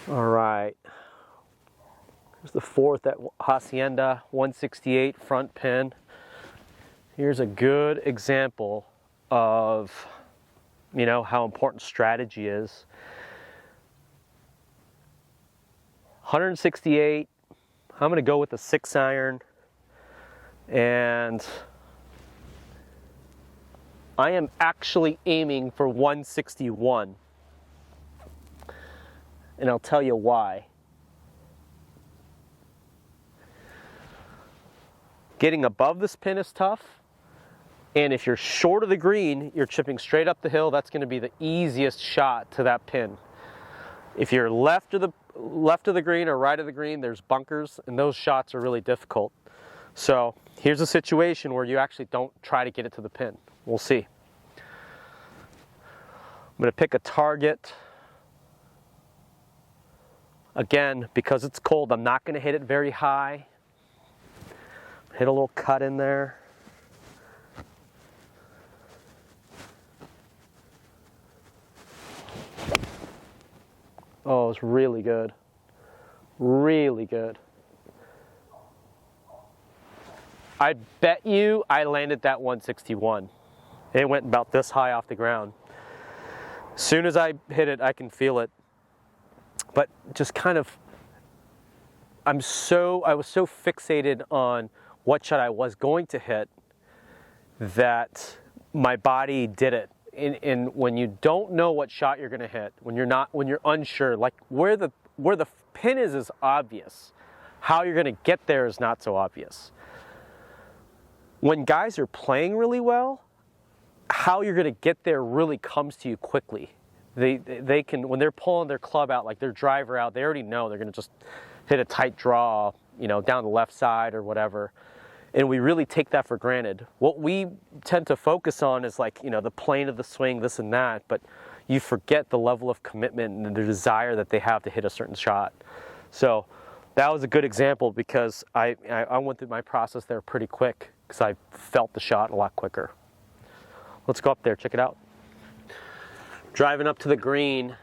All right, here's the fourth at Hacienda, 168 front pin. Here's a good example of, how important strategy is. 168, I'm gonna go with a 6-iron, and I am actually aiming for 161. And I'll tell you why. Getting above this pin is tough, and if you're short of the green, you're chipping straight up the hill, that's going to be the easiest shot to that pin. If you're left of the green or right of the green, there's bunkers, and those shots are really difficult. So here's a situation where you actually don't try to get it to the pin. We'll see. I'm going to pick a target. Again, because it's cold, I'm not going to hit it very high. Hit a little cut in there. Oh, it's really good. Really good. I bet you I landed that 161. It went about this high off the ground. As soon as I hit it, I can feel it. But just kind of, I was so fixated on what shot I was going to hit that my body did it. And when you don't know what shot you're going to hit, when you're unsure, like where the pin is obvious. How you're going to get there is not so obvious. When guys are playing really well, how you're going to get there really comes to you quickly. They can, when they're pulling their club out, like their driver out, they already know they're going to just hit a tight draw, down the left side or whatever. And we really take that for granted. What we tend to focus on is like, the plane of the swing, this and that, but you forget the level of commitment and the desire that they have to hit a certain shot. So that was a good example because I went through my process there pretty quick because I felt the shot a lot quicker. Let's go up there, check it out. Driving up to the green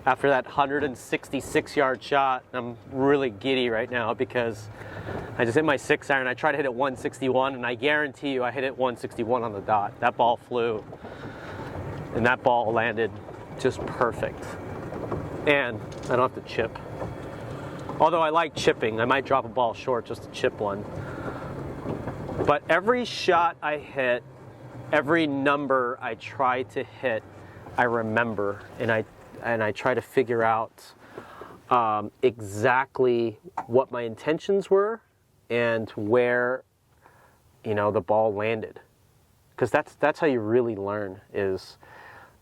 after that 166-yard shot. I'm really giddy right now because I just hit my 6-iron. I tried to hit it 161, and I guarantee you I hit it 161 on the dot. That ball flew, and that ball landed just perfect. And I don't have to chip. Although I like chipping. I might drop a ball short just to chip one. But every shot I hit, every number I try to hit, I remember, and I try to figure out exactly what my intentions were and where, the ball landed. Because that's how you really learn. Is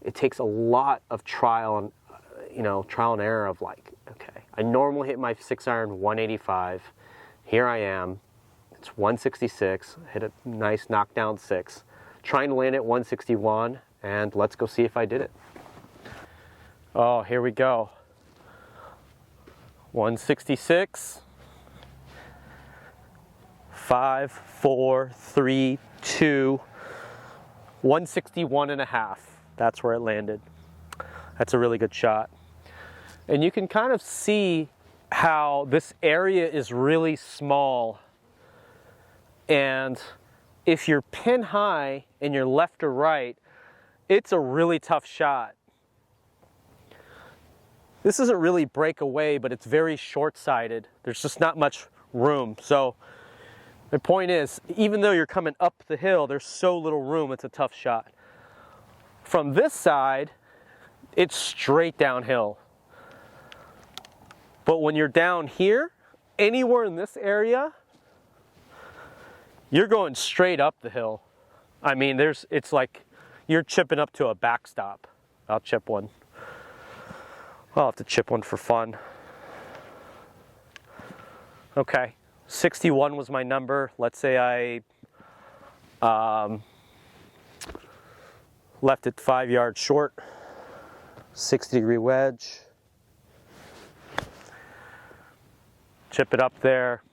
it takes a lot of trial and error of like, okay, I normally hit my 6-iron 185. Here I am. It's 166. Hit a nice knockdown 6. Trying to land at 161. And let's go see if I did it. Oh, here we go. 166. 5, 4, 3, 2. 161 and a half. That's where it landed. That's a really good shot. And you can kind of see how this area is really small. And if you're pin high and you're left or right, it's a really tough shot. This isn't really breakaway, but it's very short-sighted. There's just not much room. So the point is, even though you're coming up the hill, there's so little room, it's a tough shot. From this side, it's straight downhill. But when you're down here, anywhere in this area, you're going straight up the hill. I mean, it's like you're chipping up to a backstop. I'll chip one. I'll have to chip one for fun. Okay, 61 was my number. Let's say I left it 5 yards short. 60-degree wedge. Chip it up there.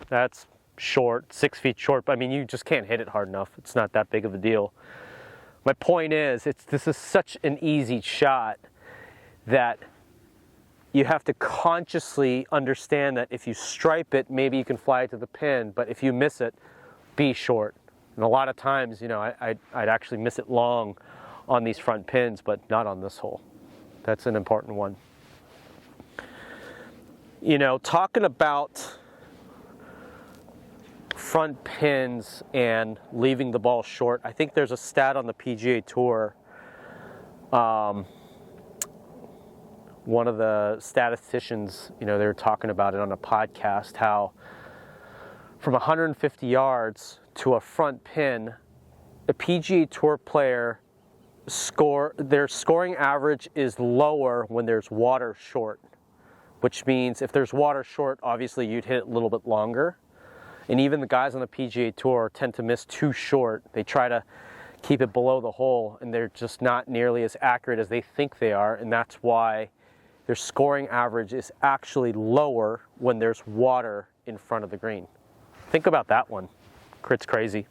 That's short, 6 feet short. I mean, you just can't hit it hard enough. It's not that big of a deal. My point is, this is such an easy shot that you have to consciously understand that if you stripe it, maybe you can fly it to the pin, but if you miss it, be short. And a lot of times, you know, I'd actually miss it long on these front pins, but not on this hole. That's an important one. You know, talking about front pins and leaving the ball short, I think there's a stat on the PGA Tour. One of the statisticians, you know, they were talking about it on a podcast, how from 150 yards to a front pin, a PGA Tour player their scoring average is lower when there's water short, which means if there's water short, obviously you'd hit it a little bit longer. And even the guys on the PGA Tour tend to miss too short. They try to keep it below the hole, and they're just not nearly as accurate as they think they are, and that's why their scoring average is actually lower when there's water in front of the green. Think about that one. It's crazy.